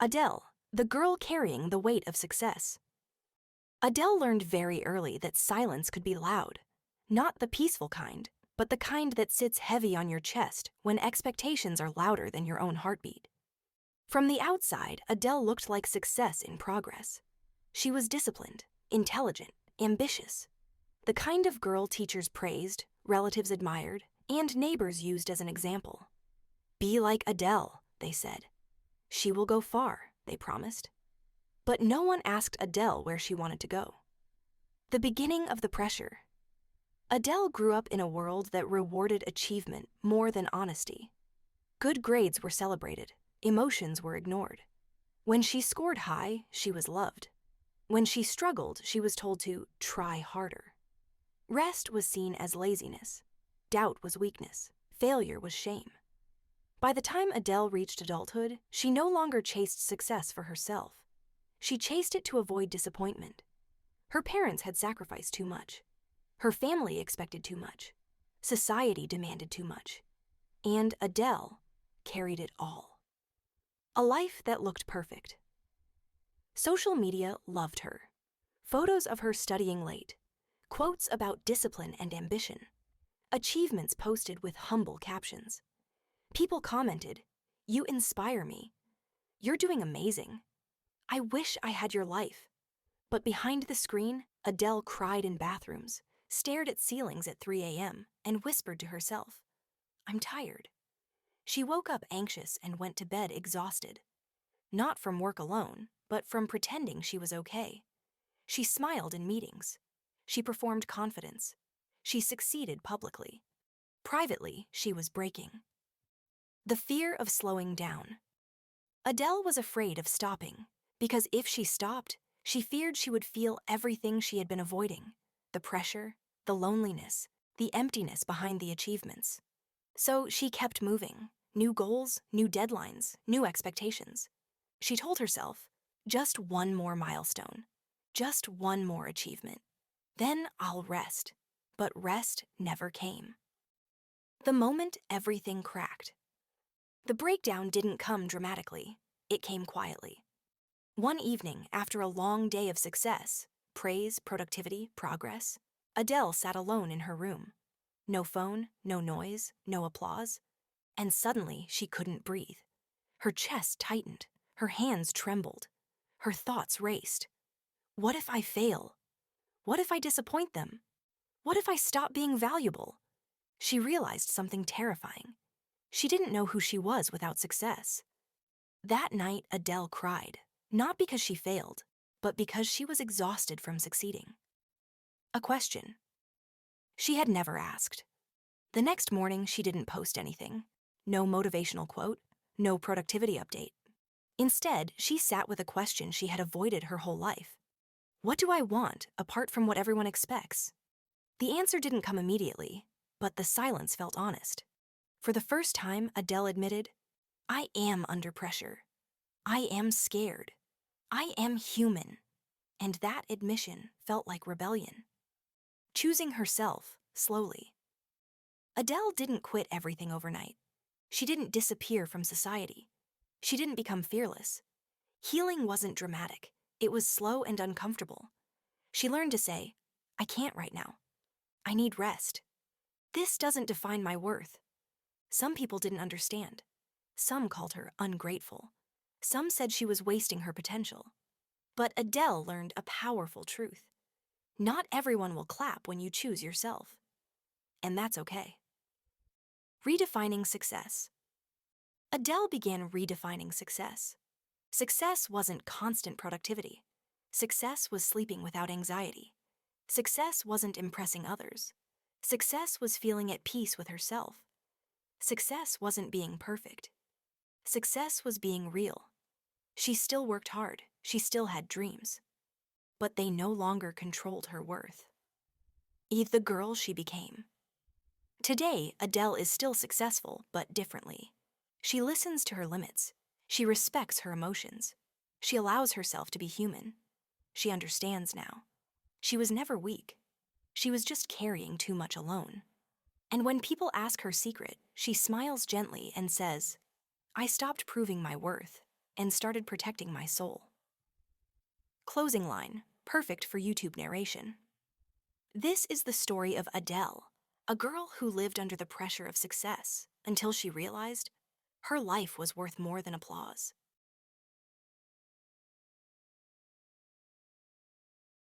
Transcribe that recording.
Adele, the girl carrying the weight of success. Adele learned very early that silence could be loud, not the peaceful kind, but the kind that sits heavy on your chest when expectations are louder than your own heartbeat. From the outside, Adele looked like success in progress. She was disciplined, intelligent, ambitious. The kind of girl teachers praised, relatives admired, and neighbors used as an example. Be like Adele, they said. She will go far, they promised. But no one asked Adele where she wanted to go. The beginning of the pressure. Adele grew up in a world that rewarded achievement more than honesty. Good grades were celebrated, emotions were ignored. When she scored high, she was loved. When she struggled, she was told to try harder. Rest was seen as laziness. Doubt was weakness. Failure was shame. By the time Adele reached adulthood, she no longer chased success for herself. She chased it to avoid disappointment. Her parents had sacrificed too much. Her family expected too much. Society demanded too much. And Adele carried it all. A life that looked perfect. Social media loved her. Photos of her studying late. Quotes about discipline and ambition. Achievements posted with humble captions. People commented, "You inspire me. You're doing amazing. I wish I had your life." But behind the screen, Adele cried in bathrooms, stared at ceilings at 3 a.m., and whispered to herself, "I'm tired." She woke up anxious and went to bed exhausted. Not from work alone, but from pretending she was okay. She smiled in meetings. She performed confidence. She succeeded publicly. Privately, she was breaking. The fear of slowing down. Adele was afraid of stopping, because if she stopped, she feared she would feel everything she had been avoiding: the pressure, the loneliness, the emptiness behind the achievements. So she kept moving. New goals, new deadlines, new expectations. She told herself, just one more milestone, just one more achievement. Then I'll rest. But rest never came. The moment everything cracked. The breakdown didn't come dramatically. It came quietly. One evening, after a long day of success, praise, productivity, progress, Adele sat alone in her room. No phone, no noise, no applause. And suddenly, she couldn't breathe. Her chest tightened. Her hands trembled. Her thoughts raced. What if I fail? What if I disappoint them? What if I stop being valuable? She realized something terrifying. She didn't know who she was without success. That night, Adele cried, not because she failed, but because she was exhausted from succeeding. A question she had never asked. The next morning, she didn't post anything. No motivational quote, no productivity update. Instead, she sat with a question she had avoided her whole life. What do I want, apart from what everyone expects? The answer didn't come immediately, but the silence felt honest. For the first time, Adele admitted, I am under pressure. I am scared. I am human. And that admission felt like rebellion. Choosing herself, slowly. Adele didn't quit everything overnight. She didn't disappear from society. She didn't become fearless. Healing wasn't dramatic. It was slow and uncomfortable. She learned to say, I can't right now. I need rest. This doesn't define my worth. Some people didn't understand. Some called her ungrateful. Some said she was wasting her potential. But Adele learned a powerful truth. Not everyone will clap when you choose yourself. And that's okay. Redefining success. Adele began redefining success. Success wasn't constant productivity. Success was sleeping without anxiety. Success wasn't impressing others. Success was feeling at peace with herself. Success wasn't being perfect. Success was being real. She still worked hard. She still had dreams. But they no longer controlled her worth. The girl she became. Today, Adele is still successful, but differently. She listens to her limits. She respects her emotions. She allows herself to be human. She understands now. She was never weak. She was just carrying too much alone. And when people ask her secret, she smiles gently and says, I stopped proving my worth. and started protecting my soul. Closing line, perfect for YouTube narration. This is the story of Adele, a girl who lived under the pressure of success until she realized her life was worth more than applause.